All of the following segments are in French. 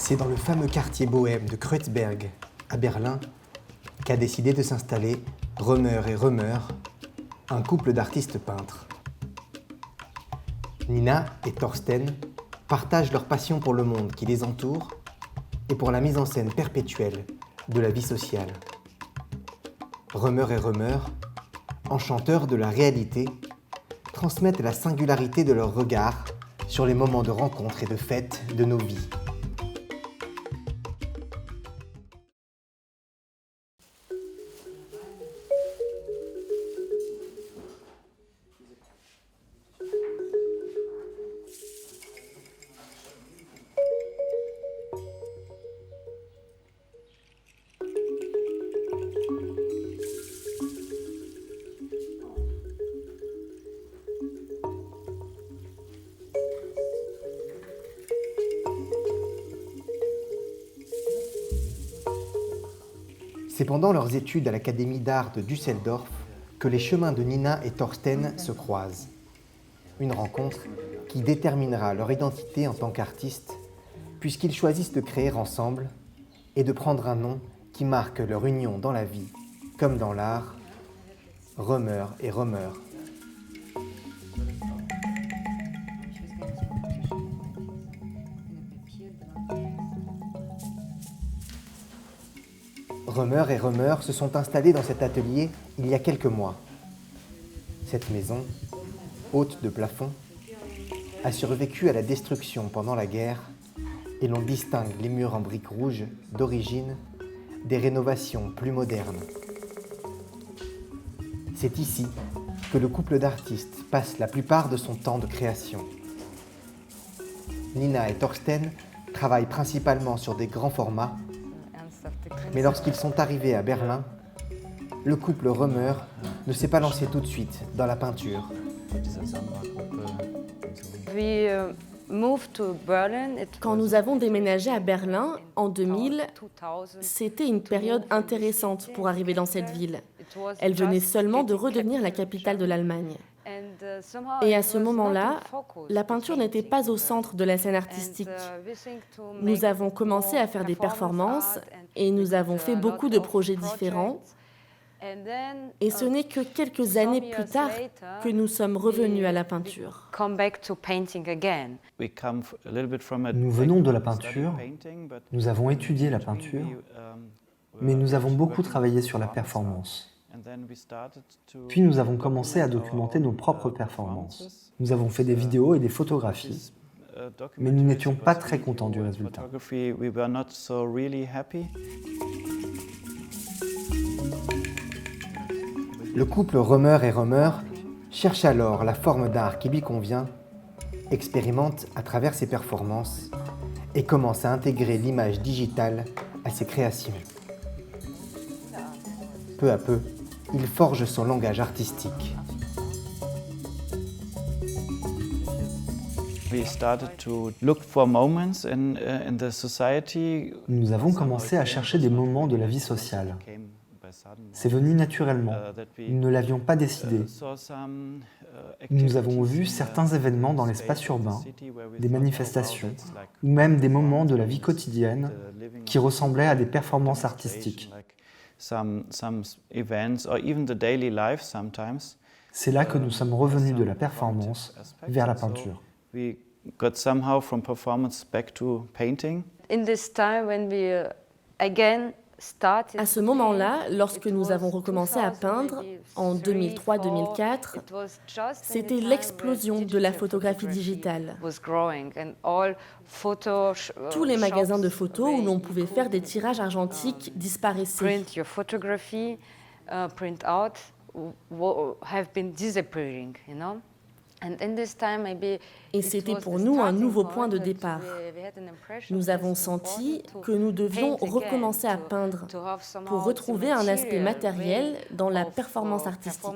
C'est dans le fameux quartier bohème de Kreuzberg, à Berlin, qu'a décidé de s'installer Römer et Römer, un couple d'artistes peintres. Nina et Thorsten partagent leur passion pour le monde qui les entoure et pour la mise en scène perpétuelle de la vie sociale. Römer et Römer, enchanteurs de la réalité, transmettent la singularité de leur regard sur les moments de rencontre et de fête de nos vies. C'est pendant leurs études à l'Académie d'art de Düsseldorf que les chemins de Nina et Thorsten se croisent. Une rencontre qui déterminera leur identité en tant qu'artistes, puisqu'ils choisissent de créer ensemble et de prendre un nom qui marque leur union dans la vie, comme dans l'art, Römer et Römer. Römer et Römer se sont installés dans cet atelier il y a quelques mois. Cette maison, haute de plafond, a survécu à la destruction pendant la guerre et l'on distingue les murs en briques rouges d'origine des rénovations plus modernes. C'est ici que le couple d'artistes passe la plupart de son temps de création. Nina et Thorsten travaillent principalement sur des grands formats, mais lorsqu'ils sont arrivés à Berlin, le couple Römer ne s'est pas lancé tout de suite dans la peinture. Quand nous avons déménagé à Berlin en 2000, c'était une période intéressante pour arriver dans cette ville. Elle venait seulement de redevenir la capitale de l'Allemagne. Et à ce moment-là, la peinture n'était pas au centre de la scène artistique. Nous avons commencé à faire des performances et nous avons fait beaucoup de projets différents. Et ce n'est que quelques années plus tard que nous sommes revenus à la peinture. Nous venons de la peinture, nous avons étudié la peinture, mais nous avons beaucoup travaillé sur la performance. Puis nous avons commencé à documenter nos propres performances. Nous avons fait des vidéos et des photographies, mais nous n'étions pas très contents du résultat. Le couple Römer et Römer cherche alors la forme d'art qui lui convient, expérimente à travers ses performances et commence à intégrer l'image digitale à ses créations. Peu à peu, il forge son langage artistique. Nous avons commencé à chercher des moments de la vie sociale. C'est venu naturellement, nous ne l'avions pas décidé. Nous avons vu certains événements dans l'espace urbain, des manifestations, ou même des moments de la vie quotidienne qui ressemblaient à des performances artistiques. C'est là que nous sommes revenus de la performance vers la peinture. À ce moment-là, lorsque nous avons recommencé à peindre, en 2003-2004, c'était l'explosion de la photographie digitale. Tous les magasins de photos où l'on pouvait faire des tirages argentiques disparaissaient. Et c'était pour nous un nouveau point de départ. Nous avons senti que nous devions recommencer à peindre pour retrouver un aspect matériel dans la performance artistique.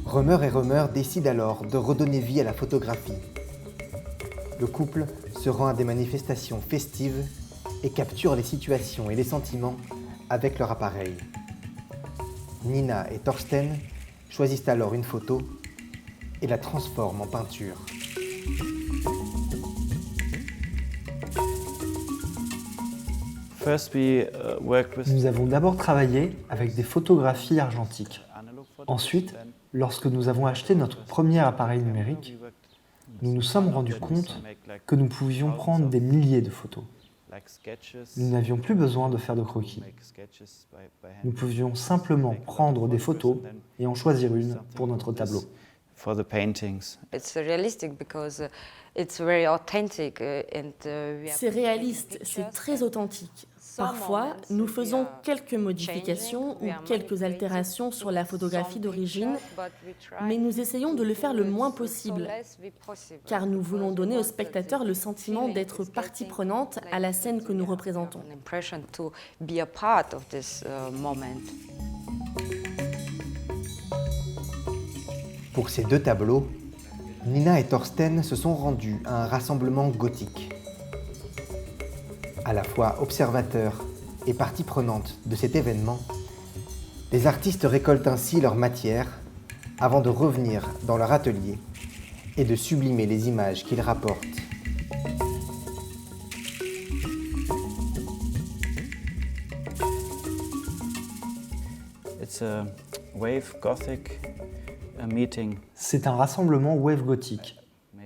Römer et Römer décident alors de redonner vie à la photographie. Le couple se rend à des manifestations festives et capture les situations et les sentiments avec leur appareil. Nina et Thorsten choisissent alors une photo et la transforment en peinture. Nous avons d'abord travaillé avec des photographies argentiques. Ensuite, lorsque nous avons acheté notre premier appareil numérique, nous nous sommes rendus compte que nous pouvions prendre des milliers de photos. Nous n'avions plus besoin de faire de croquis. Nous pouvions simplement prendre des photos et en choisir une pour notre tableau. C'est réaliste, c'est très authentique. Parfois, nous faisons quelques modifications ou quelques altérations sur la photographie d'origine, mais nous essayons de le faire le moins possible, car nous voulons donner aux spectateurs le sentiment d'être partie prenante à la scène que nous représentons. Pour ces deux tableaux, Nina et Thorsten se sont rendus à un rassemblement gothique. À la fois observateurs et partie prenante de cet événement, les artistes récoltent ainsi leur matière avant de revenir dans leur atelier et de sublimer les images qu'ils rapportent. C'est un rassemblement wave gothique,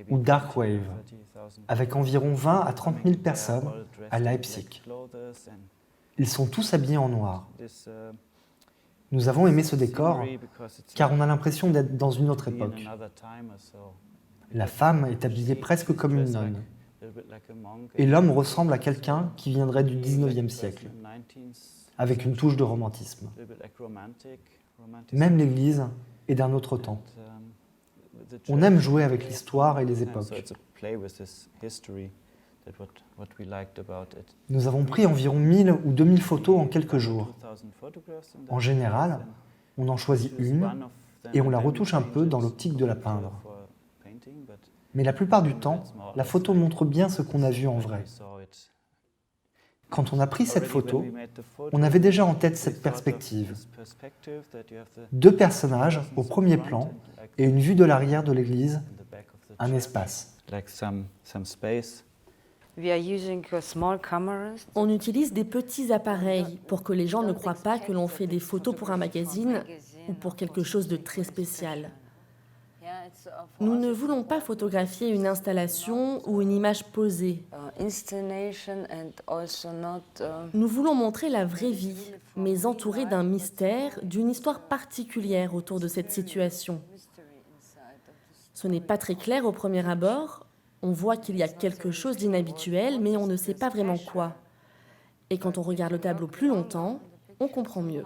ou dark wave, avec environ 20 à 30 000 personnes à Leipzig. Ils sont tous habillés en noir. Nous avons aimé ce décor car on a l'impression d'être dans une autre époque. La femme est habillée presque comme une nonne et l'homme ressemble à quelqu'un qui viendrait du 19e siècle, avec une touche de romantisme. Même l'église est d'un autre temps. On aime jouer avec l'histoire et les époques. Nous avons pris environ 1000 ou 2000 photos en quelques jours. En général, on en choisit une et on la retouche un peu dans l'optique de la peindre. Mais la plupart du temps, la photo montre bien ce qu'on a vu en vrai. Quand on a pris cette photo, on avait déjà en tête cette perspective. Deux personnages au premier plan et une vue de l'arrière de l'église, un espace. On utilise des petits appareils pour que les gens ne croient pas que l'on fait des photos pour un magazine ou pour quelque chose de très spécial. Nous ne voulons pas photographier une installation ou une image posée. Nous voulons montrer la vraie vie, mais entourée d'un mystère, d'une histoire particulière autour de cette situation. Ce n'est pas très clair au premier abord. On voit qu'il y a quelque chose d'inhabituel, mais on ne sait pas vraiment quoi. Et quand on regarde le tableau plus longtemps, on comprend mieux.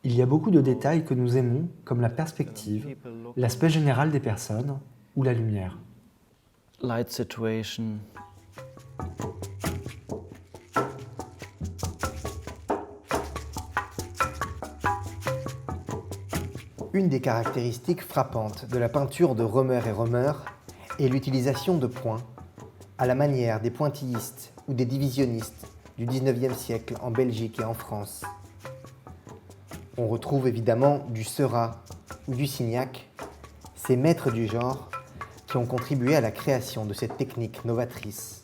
Il y a beaucoup de détails que nous aimons, comme la perspective, l'aspect général des personnes ou la lumière. Light situation. Une des caractéristiques frappantes de la peinture de Römer et Römer est l'utilisation de points, à la manière des pointillistes ou des divisionnistes du XIXe siècle en Belgique et en France. On retrouve évidemment du Seurat ou du Signac, ces maîtres du genre qui ont contribué à la création de cette technique novatrice.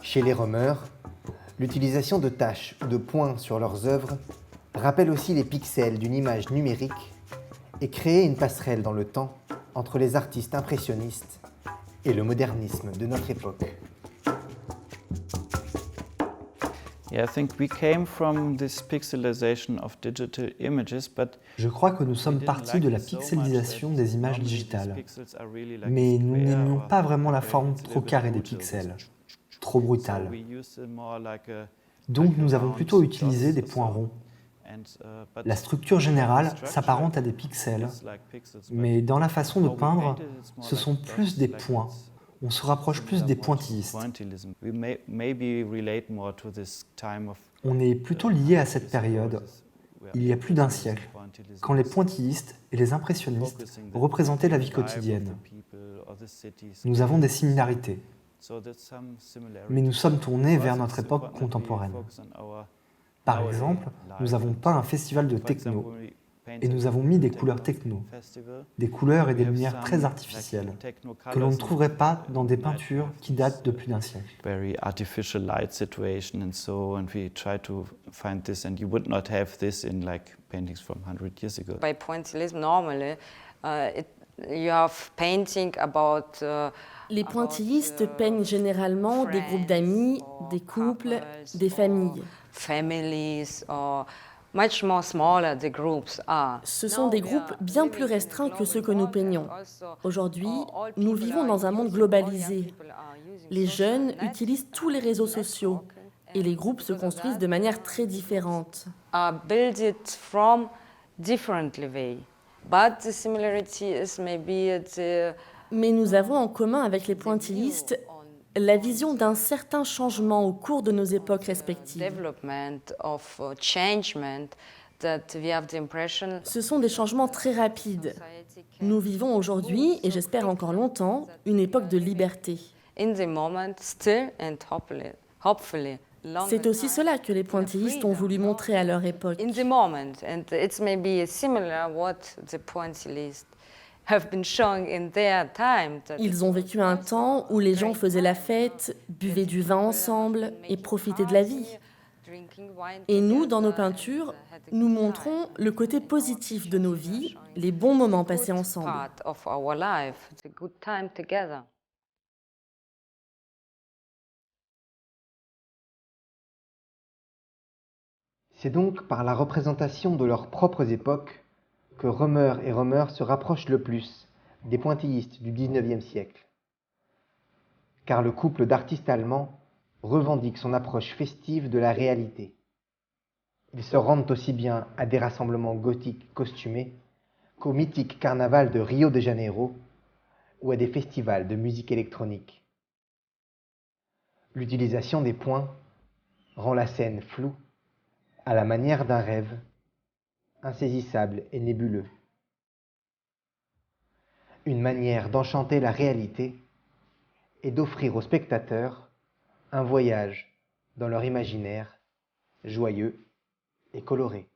Chez les Römer, l'utilisation de taches ou de points sur leurs œuvres rappelle aussi les pixels d'une image numérique et crée une passerelle dans le temps entre les artistes impressionnistes et le modernisme de notre époque. Je crois que nous sommes partis de la pixelisation des images digitales, mais nous n'aimions pas vraiment la forme trop carrée des pixels, trop brutale. Donc nous avons plutôt utilisé des points ronds. La structure générale s'apparente à des pixels, mais dans la façon de peindre, ce sont plus des points. On se rapproche plus des pointillistes. On est plutôt lié à cette période, il y a plus d'un siècle, quand les pointillistes et les impressionnistes représentaient la vie quotidienne. Nous avons des similarités. Mais nous sommes tournés vers notre époque contemporaine. Par exemple, nous avons peint un festival de techno et nous avons mis des couleurs techno, des couleurs et des lumières très artificielles que l'on ne trouverait pas dans des peintures qui datent de plus d'un siècle. Very artificial light situation and so, and we try to find this, and you would not have this in like paintings from 100 years ago. By pointillism, normally, you have painting about. Les pointillistes peignent généralement des groupes d'amis, des couples, des familles. Families or much more smaller the groups are. Ce sont des groupes bien plus restreints que ceux que nous peignons. Aujourd'hui, nous vivons dans un monde globalisé. Les jeunes utilisent tous les réseaux sociaux et les groupes se construisent de manière très différente. Build it from differently way, but the similarity is maybe the. Mais nous avons en commun avec les pointillistes la vision d'un certain changement au cours de nos époques respectives. Ce sont des changements très rapides. Nous vivons aujourd'hui, et j'espère encore longtemps, une époque de liberté. C'est aussi cela que les pointillistes ont voulu montrer à leur époque. Ils ont vécu un temps où les gens faisaient la fête, buvaient du vin ensemble et profitaient de la vie. Et nous, dans nos peintures, nous montrons le côté positif de nos vies, les bons moments passés ensemble. C'est donc par la représentation de leurs propres époques que Römer et Römer se rapprochent le plus des pointillistes du XIXe siècle. Car le couple d'artistes allemands revendique son approche festive de la réalité. Ils se rendent aussi bien à des rassemblements gothiques costumés qu'au mythique carnaval de Rio de Janeiro ou à des festivals de musique électronique. L'utilisation des points rend la scène floue, à la manière d'un rêve, insaisissable et nébuleux. Une manière d'enchanter la réalité et d'offrir aux spectateurs un voyage dans leur imaginaire joyeux et coloré.